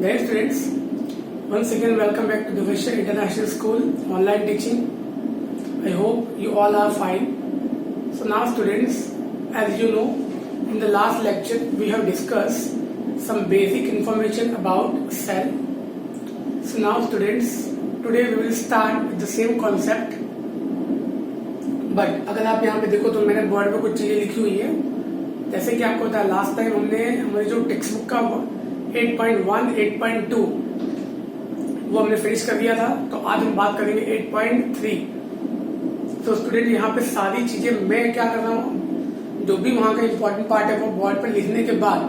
Dear students, once again welcome back to the Vishya International School online teaching. I hope you all are fine. So now students, as you know, in the last lecture we have discussed some basic information about cell. So now students, today we will start with the same concept. But अगर आप यहाँ पे देखो तो मैंने board पे कुछ चीजें लिखी हुई है. जैसे कि आपको बताया लास्ट टाइम हमने हमारी जो टेक्स्ट बुक का 8.1, 8.2 वो हमने फिनिश कर दिया था. तो आज हम बात करेंगे 8.3. तो स्टूडेंट यहाँ पे सारी चीजें मैं क्या कर रहा हूँ, जो भी वहाँ का इम्पोर्टेंट पार्ट है वो बोर्ड पर लिखने के बाद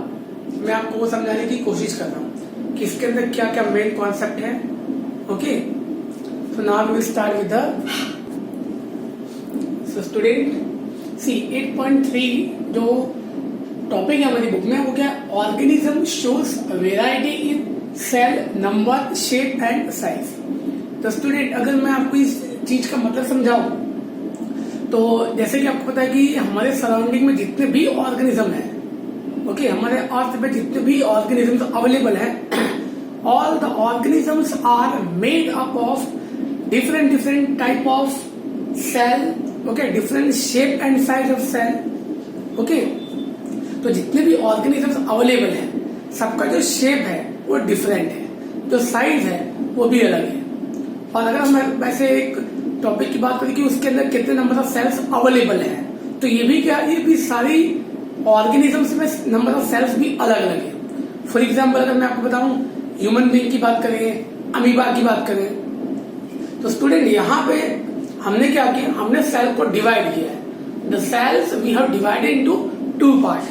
मैं आपको वो समझाने की कोशिश कर रहा हूँ कि इसके अंदर क्या क्या मेन कॉन्सेप्ट है. Okay, so now we will start with the So student, see 8.3 जो टॉपिक है हमारी बुक में वो क्या, organism shows variety in cell number shape and size. तो स्टूडेंट अगर मैं आपको इस चीज का मतलब समझाऊं तो जैसे कि आपको पता है कि हमारे सराउंडिंग में जितने भी ऑर्गेनिज्म है, ओके, हमारे अर्थ पे जितने भी ऑर्गेनिज्म अवेलेबल है, all the organisms are made up of different type of cell. Okay, different shape and size of cell. Okay, तो जितने भी ऑर्गेनिजम्स अवेलेबल हैं सबका जो शेप है वो डिफरेंट है, जो साइज है वो भी अलग है. और अगर हम वैसे एक टॉपिक की बात करें कि उसके अंदर कितने नंबर ऑफ सेल्स अवेलेबल हैं, तो ये भी क्या, ये भी सारी ऑर्गेनिजम्स में नंबर ऑफ सेल्स भी अलग अलग है. फॉर एग्जाम्पल अगर मैं आपको बताऊं ह्यूमन बीइंग की बात करें, अमीबा की बात करें, तो स्टूडेंट यहाँ पे हमने क्या किया, हमने सेल को डिवाइड किया है. The cells we have divided into two part.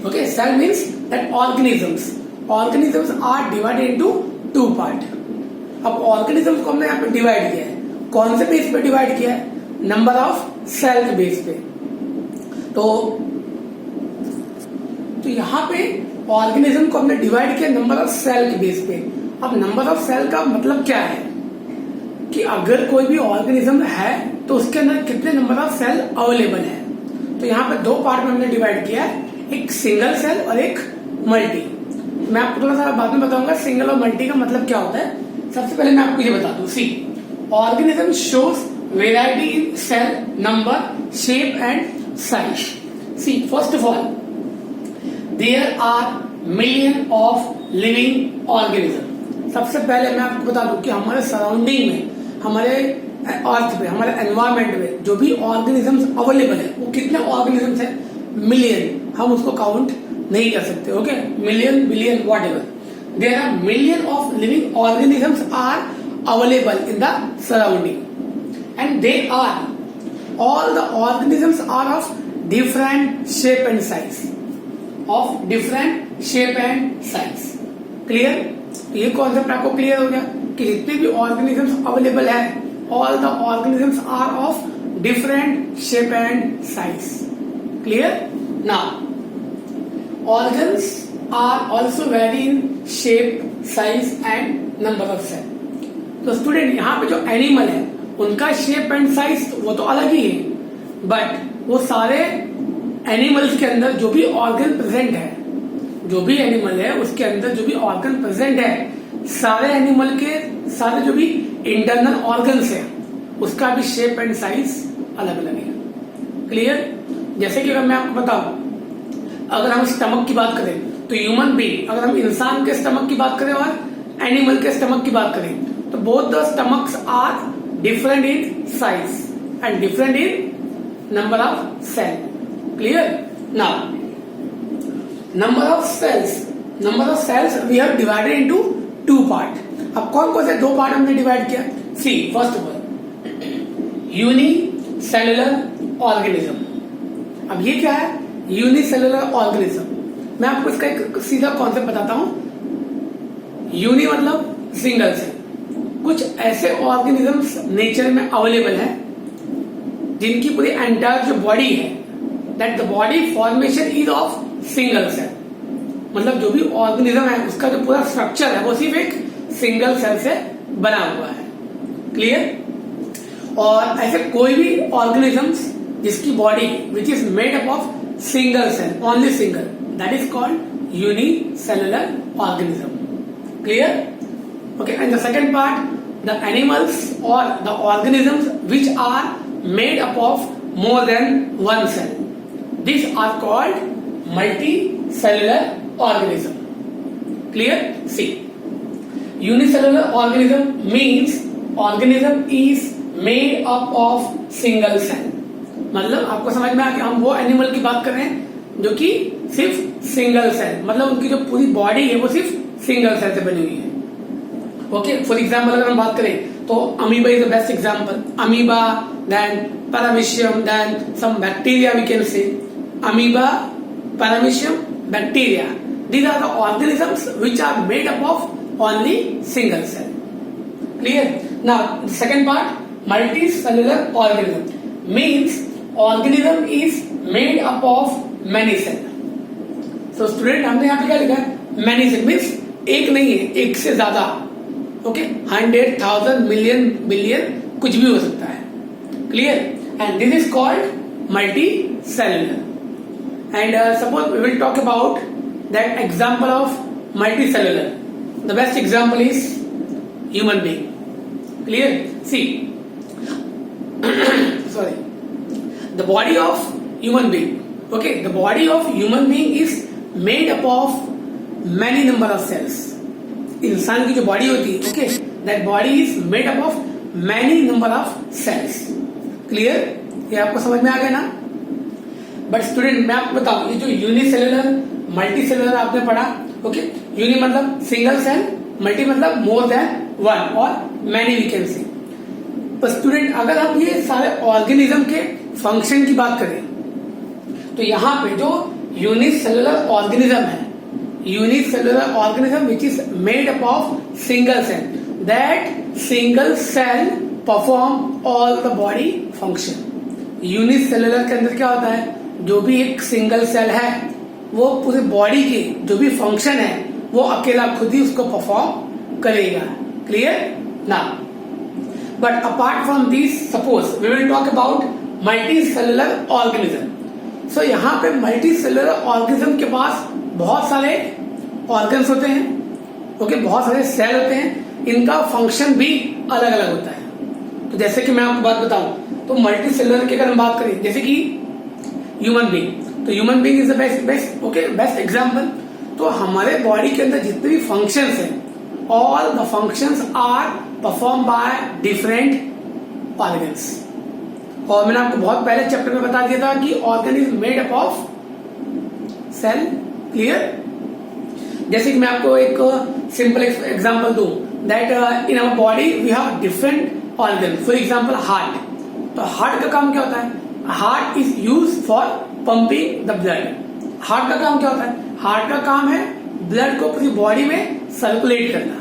Okay, cell means that organisms are divided into two part. अब ऑर्गेनिजम्स को हमने यहाँ पे डिवाइड किया है. कौन से बेस पे डिवाइड किया है, नंबर ऑफ सेल के बेस पे. तो यहाँ पे ऑर्गेनिज्म को हमने डिवाइड किया नंबर ऑफ सेल के बेस पे. अब नंबर ऑफ सेल का मतलब क्या है कि अगर कोई भी ऑर्गेनिज्म है तो उसके अंदर कितने नंबर ऑफ सेल अवेलेबल है. तो यहाँ पे दो पार्ट में हमने डिवाइड किया है, एक सिंगल सेल और एक मल्टी. मैं आपको थोड़ा सा बाद में बताऊंगा सिंगल और मल्टी का मतलब क्या होता है. सबसे पहले मैं आपको ये बता दूं, see organism shows variety in cell number shape and size. See first of all there are million of living organism. सबसे पहले मैं आपको बता दूं कि हमारे सराउंडिंग में, हमारे अर्थ पे, हमारे एनवायरमेंट में जो भी ऑर्गेनिजम्स अवेलेबल है वो कितने ऑर्गेनिजम्स है, मिलियन. हम उसको काउंट नहीं कर सकते. Okay, million, billion, whatever, there are million of living organisms are available in the surrounding and they are all the organisms are of different shape and size, of different shape and size. Clear? ये concept आपको clear हो गया कि जितने भी organisms available है, all the organisms are of different shape and size. Clear? Now organs are also vary in shape, size and number of cell. तो student यहाँ पे जो एनिमल है उनका शेप एंड साइज वो तो अलग ही है, बट वो सारे एनिमल्स के अंदर जो भी ऑर्गन प्रेजेंट है, जो भी एनिमल है उसके अंदर जो भी ऑर्गन प्रेजेंट है, सारे एनिमल के सारे जो भी इंटरनल ऑर्गन्स है उसका भी शेप एंड साइज अलग अलग है. क्लियर? जैसे कि अगर मैं आपको बताऊं, अगर हम स्टमक की बात करें तो ह्यूमन बीइंग, अगर हम इंसान के स्टमक की बात करें और एनिमल के स्टमक की बात करें तो both the stomachs are different in size and different in number of cell. Clear? Now number of cells we have divided into two part. अब कौन कौन से दो पार्ट हमने डिवाइड किया. See first of all unicellular organism. अब ये क्या है, यूनिसेलुलर ऑर्गेनिज्म. मैं आपको इसका एक सीधा कॉन्सेप्ट बताता हूं. यूनि मतलब सिंगल सेल. कुछ ऐसे ऑर्गेनिजम्स नेचर में अवेलेबल है जिनकी पूरी एंटायर जो बॉडी है, that the body formation is of single cell. मतलब जो भी ऑर्गेनिज्म है उसका जो पूरा स्ट्रक्चर है वो सिर्फ एक सिंगल सेल से बना हुआ है. क्लियर? और ऐसे कोई भी ऑर्गेनिजम्स जिसकी body which is made up of single cell, only single, that is called unicellular organism. Clear? Okay, and the second part, the animals or the organisms which are made up of more than one cell. These are called multicellular organism. Clear? See, unicellular organism means organism is made up of single cell. मतलब आपको समझ में आ गया, हम वो animal की बात कर रहे हैं जो कि सिर्फ सिंगल सेल, मतलब उनकी जो पूरी बॉडी है वो सिर्फ सिंगल सेल से बनी हुई है. ओके, फॉर एग्जाम्पल अगर हम बात करें तो amoeba is the best example. Amoeba, then paramecium, then some bacteria we can say. Amoeba, paramecium, bacteria, these are the organisms which are made up of only single cell. Clear? Now the second part, multicellular organism means organism is made up of many cell. So student, हमने यहाँ पे क्या लिखा है? Many cell means एक नहीं है, एक से ज्यादा. ओके, 100,000 मिलियन बिलियन कुछ भी हो सकता है. Clear? And this is called multicellular. And suppose we will talk about that example of multicellular. The best example is human being. Clear? See, sorry, the body of human being, okay, the body of human being is made up of many number of cells. इंसान की जो body होती है, okay, that body is made up of many number of cells. Clear? ये आपको समझ में आ गया ना? बट स्टूडेंट मैं आपको बताऊं, ये जो यूनिसेलुलर मल्टी सेलुलर आपने पढ़ा, ओके, यूनि मतलब सिंगल सेल, मल्टी मतलब मोर देन वन और मैनी वी कैन से. पर स्टूडेंट अगर हम ये सारे ऑर्गेनिज्म के फंक्शन की बात करें तो यहाँ पे जो यूनिसेलुलर ऑर्गेनिज्म है, unicellular organism which is made up of single cell, that single cell perform all the body function. unicellular के अंदर क्या होता है, जो भी एक सिंगल सेल है वो पूरी बॉडी के जो भी फंक्शन है वो अकेला खुद ही उसको परफॉर्म करेगा. क्लियर? ना, but apart from this suppose we will talk about multi cellular organism. So यहाँ पे मल्टी सेलुलर ऑर्गेनिज्म के पास बहुत सारे ऑर्गन्स होते हैं, ओके, बहुत सारे सेल होते हैं, इनका फंक्शन भी अलग अलग होता है. तो जैसे कि मैं आपको बात बताऊं तो मल्टी सेलुलर की अगर हम बात करें, जैसे कि ह्यूमन बीइंग, तो human being is the best okay best example. तो हमारे बॉडी के अंदर जितने भी फंक्शंस हैं, all the functions are perform by different organs. और मैंने आपको बहुत पहले चैप्टर में बता दिया था कि organ is made up of cell. Clear? जैसे कि मैं आपको एक सिंपल एग्जांपल दूं, that in our body we have different organ. For example heart. तो हार्ट का काम क्या होता है? Heart is use for pumping the blood. Heart का काम क्या होता है? हार्ट का काम है ब्लड को पूरी बॉडी में सर्कुलेट करना.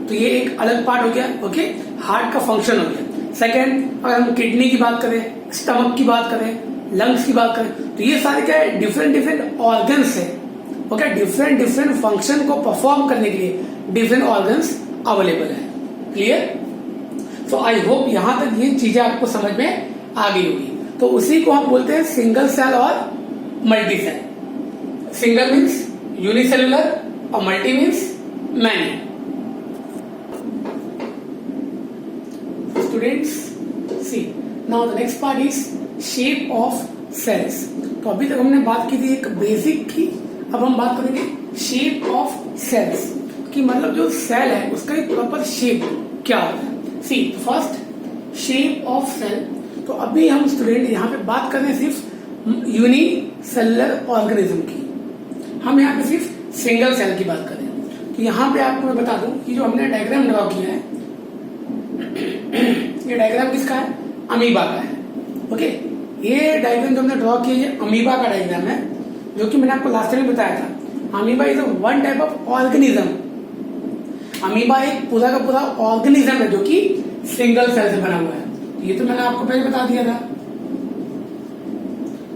तो ये एक अलग पार्ट हो गया, ओके, हार्ट का फंक्शन हो गया. सेकेंड, अगर हम किडनी की बात करें, स्टमक की बात करें, लंग्स की बात करें, तो ये सारे क्या है, डिफरेंट डिफरेंट ऑर्गन्स है. ओके, डिफरेंट डिफरेंट फंक्शन को परफॉर्म करने के लिए डिफरेंट ऑर्गन्स अवेलेबल है. क्लियर? सो आई होप यहां तक ये चीजें आपको समझ में आ गई होगी. तो उसी को हम बोलते हैं सिंगल सेल और multi cell. Single means unicellular और multi means many. Students, see now the next part is shape of cells. तो अभी तक हमने बात की थी एक बेसिक की, अब हम बात करेंगे शेप ऑफ सेल्स कि मतलब जो सेल है उसका एक प्रॉपर शेप क्या होता है. सी फर्स्ट शेप ऑफ सेल. तो अभी हम स्टूडेंट यहाँ पे बात कर रहे हैं सिर्फ यूनिसेलुलर ऑर्गेनिज्म की, हम यहाँ पे सिर्फ सिंगल सेल की बात कर रहे हैं. तो यहाँ पे आपको मैं बता दूं कि जो हमने डायग्राम ड्रॉ किया है, ये डायग्राम किसका है? अमीबा का है. ओके, ये डायग्राम जो हमने ड्रॉ किया है अमीबा का डायग्राम है, जो कि मैंने आपको लास्ट टाइम बताया था. Amoeba is one type of organism. Amoeba एक पूरा का पूरा ऑर्गेनिज्म है जो कि सिंगल सेल से बना हुआ है. ये तो मैंने आपको पहले बता दिया था.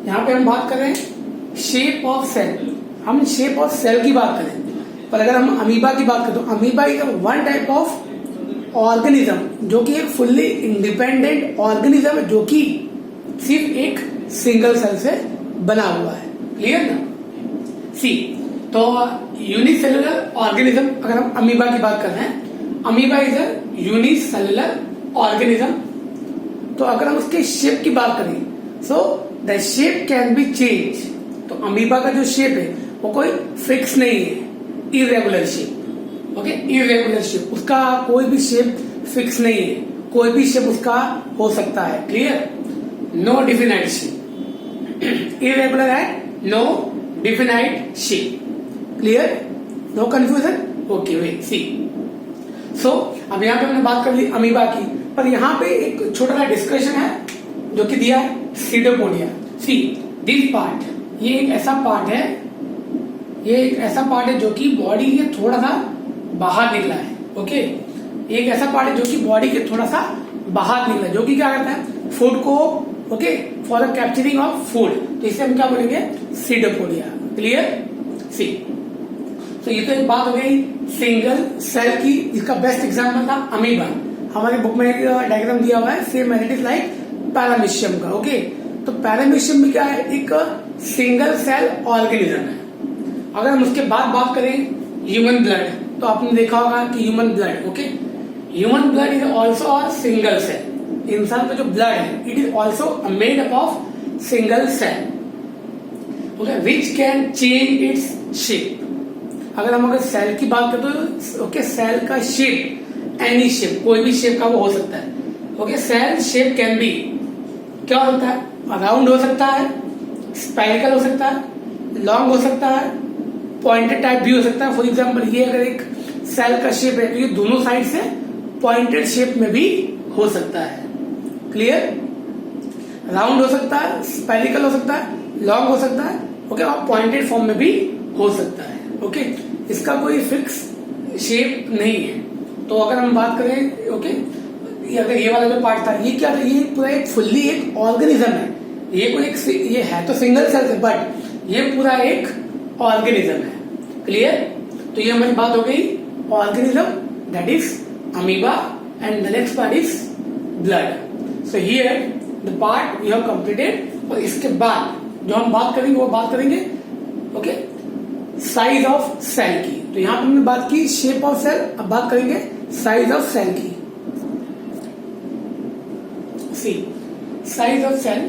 यहाँ पे हम बात कर रहे हैं शेप ऑफ सेल. हम शेप ऑफ सेल की बात करें, पर अगर हम अमीबा की बात करें तो amoeba is one type of organism जो कि एक फुल्ली इंडिपेंडेंट ऑर्गेनिज्म है जो कि सिर्फ एक सिंगल सेल से बना हुआ है. क्लियर ना? सी तो यूनिसेलुलर ऑर्गेनिज्म, अगर हम अमीबा की बात कर रहे हैं, amoeba is a unicellular organism. तो अगर हम उसके शेप की बात करें, so the shape can B change. तो अमीबा का जो शेप है वो कोई फिक्स नहीं है, irregular shape. Okay, irregular shape, उसका कोई भी शेप फिक्स नहीं है, कोई भी शेप उसका हो सकता है। Clear? No definite shape, irregular है, no definite shape. Clear? No confusion? Okay, we see. So अब यहाँ पे हमने बात कर ली अमीबा की, पर यहाँ पे एक छोटा सा डिस्कशन है जो कि दिया है सीडोपोडिया। सी दिस पार्ट, ये एक ऐसा पार्ट है, ये एक ऐसा पार्ट है जो कि बॉडी के थोड़ा सा बाहर निकला है। ओके, एक ऐसा पार्ट है जो कि बॉडी के थोड़ा सा बाहर निकला है, जो कि क्या करता है, फूड को, okay, for the capturing of food. तो इसे हम क्या बोलेंगे, सीडोपोडिया। क्लियर? सी। तो ये तो एक बात हो गई सिंगल सेल की, जिसका बेस्ट एग्जांपल था अमीबा। हमारे बुक में एक डायग्राम दिया हुआ है, same as it is like paramecium का। ओके, तो पैरामीशियम भी क्या है, एक सिंगल सेल ऑर्गेनिज्म है। अगर हम उसके बाद बात करें ह्यूमन ब्लड, तो आपने देखा होगा कि human blood, okay, human blood is also a single cell. इंसान का जो ब्लड है, it is also made up of single cell, okay, which can change its shape. अगर सेल की बात करें तो ओके, सेल का शेप, एनी शेप, कोई भी शेप का वो हो सकता है। Okay, cell shape can be, क्या हो सकता है, राउंड हो सकता है, स्पेरिकल हो सकता है, लॉन्ग हो सकता है, पॉइंटेड टाइप भी हो सकता है। फॉर एग्जाम्पल, ये अगर एक सेल का शेप है तो ये दोनों साइड से पॉइंटेड शेप में भी हो सकता है। क्लियर? राउंड हो सकता है, स्पेरिकल हो सकता है, लॉन्ग हो सकता है, ओके, और पॉइंटेड फॉर्म में भी हो सकता है। ओके, इसका कोई फिक्स शेप नहीं है। तो अगर हम बात करें, ओके, अगर ये वाला जो पार्ट था, ये क्या था, ये पूरा एक फुल्ली एक ऑर्गेनिज्म है। ये कोई एक, ये है तो सिंगल सेल है, बट ये पूरा एक ऑर्गेनिज्म है। क्लियर? तो ये हमारी बात हो गई organism, that is amoeba, and the next part is blood. So here the part we have completed. और इसके बाद जो हम बात करेंगे वो बात करेंगे, ओके, साइज ऑफ सेल की। तो यहां पर हमने बात की शेप ऑफ सेल, अब बात करेंगे साइज ऑफ सेल की। सी साइज ऑफ सेल,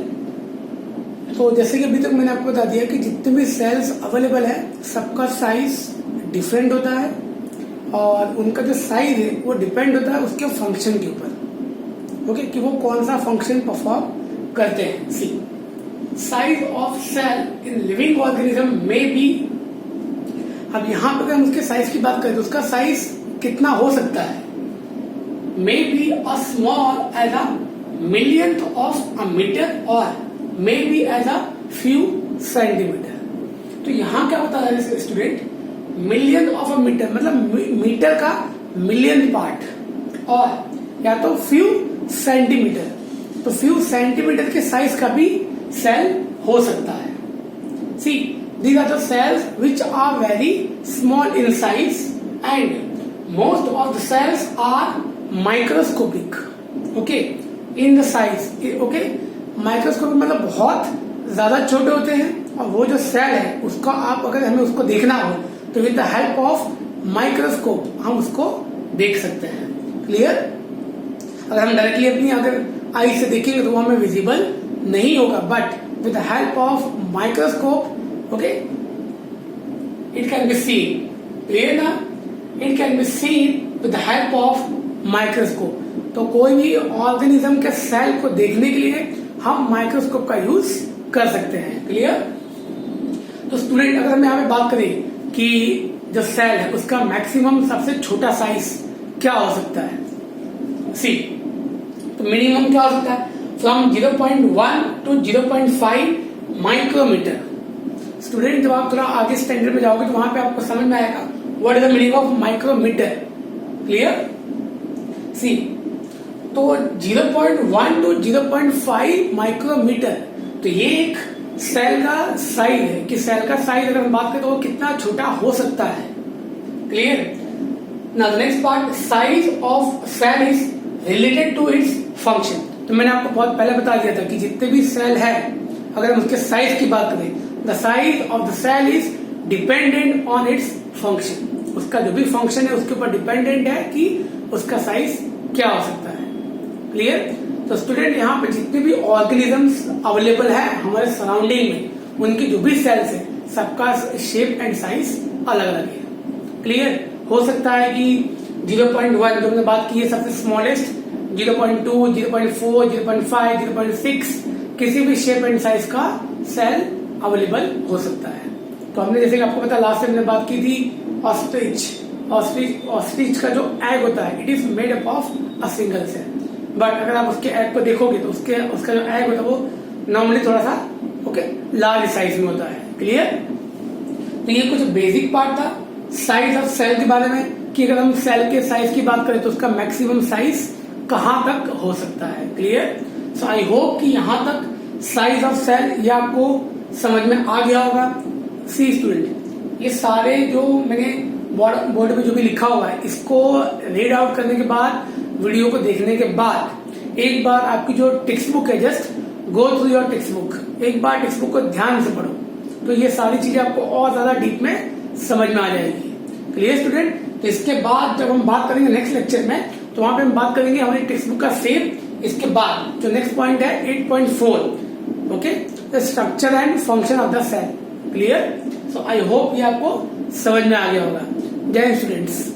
तो जैसे कि अभी तक मैंने आपको बता दिया कि जितने भी सेल्स अवेलेबल है, सबका साइज डिफरेंट होता है, और उनका जो साइज है वो डिपेंड होता है उसके फंक्शन के ऊपर। ओके, कि वो कौन सा फंक्शन परफॉर्म करते हैं। See size of cell in living organism में बी, अब यहां पर अगर हम उसके साइज की बात करें तो उसका साइज कितना हो सकता है, may be a small as a millionth of a metre और may be as a few centimetre. तो यहां क्या बता रहा है student, million of a metre, मतलब मीटर का मिलियन पार्ट, और या तो फ्यू सेंटीमीटर। तो फ्यू सेंटीमीटर के साइज का भी सेल हो सकता है। सी these are the cells which are very small in size and most of the cells are microscopic, okay, in the size, okay, microscopic मतलब बहुत ज्यादा छोटे होते हैं, और वो जो सेल है उसका आप अगर हमें उसको देखना हो तो with the help of microscope हम उसको देख सकते हैं। क्लियर? अगर हम डायरेक्टली अपनी अगर आई से देखेंगे तो वो हमें विजिबल नहीं होगा, but with the help of microscope, okay, it can be seen. Clear ना? It can be seen with the help of microscope. तो कोई भी ऑर्गेनिज्म के सेल को देखने के लिए हम माइक्रोस्कोप का यूज कर सकते हैं। क्लियर? तो स्टूडेंट, अगर हम यहाँ पे बात करें कि जो सेल है उसका मैक्सिमम सबसे छोटा साइज क्या हो सकता है, सी, तो मिनिमम क्या हो सकता है, फ्रॉम 0.1 to 0.5 माइक्रोमीटर। स्टूडेंट, जब आप थोड़ा आगे स्टैंडर्ड में जाओगे तो वहां पे आपको समझ में आएगा what is the meaning of micrometre. Clear? See, तो 0.1 to 0.5 माइक्रोमीटर, तो ये एक सेल का साइज है कि सेल का साइज अगर हम बात करें तो वो कितना छोटा हो सकता है। Clear? Now the next part, size of cell is related to its function. तो मैंने आपको बहुत पहले बता दिया था कि जितने भी सेल है, अगर हम उसके साइज की बात करें, the size of the cell is dependent on its function, उसका जो भी फंक्शन है उसके ऊपर डिपेंडेंट है कि उसका साइज क्या हो सकता है। क्लियर? तो स्टूडेंट यहाँ पे जितने भी ऑर्गेनिजम्स अवेलेबल है हमारे सराउंडिंग में, उनकी जो भी सेल्स है सबका शेप एंड साइज अलग अलग है। क्लियर? हो सकता है कि 0.1 जो हमने बात की है सबसे स्मॉलेस्ट, 0.2, 0.4, 0.5, 0.6 किसी भी शेप एंड साइज का सेल अवेलेबल हो सकता है। तो हमने जैसे कि आपको पता लास्ट टाइम हमने बात की थी ऑस्ट्रिच का जो एग होता है it is made up of a single cell, but अगर आप उसके एग को देखोगे तो उसका जो एग होता है वो नॉर्मली थोड़ा सा लार्ज साइज में होता है। क्लियर? तो ये कुछ बेसिक पार्ट था साइज ऑफ सेल के बारे में कि अगर हम सेल के साइज की बात करें तो उसका मैक्सिमम साइज कहां तक हो सकता है। क्लियर? सो आई होप कि यहां तक साइज ऑफ सेल ये आपको समझ में आ गया होगा। सी स्टूडेंट, ये सारे जो मैंने बोर्ड में जो भी लिखा हुआ है इसको रीड आउट करने के बाद, वीडियो को देखने के बाद एक बार आपकी जो टेक्स्ट बुक है just go through your text book, एक बार टेक्स्ट बुक को ध्यान से पढ़ो तो ये सारी चीजें आपको और ज्यादा डीप में समझ में आ जाएगी। Clear student? तो इसके बाद जब हम बात करेंगे नेक्स्ट लेक्चर में तो वहां पे हम बात करेंगे हमारी टेक्स्ट बुक का शेप, इसके बाद जो नेक्स्ट पॉइंट है 8.4 okay, the structure and function of the cell. Clear? So I hope ये आपको समझ में आ गया होगा। जय स्टूडेंट्स।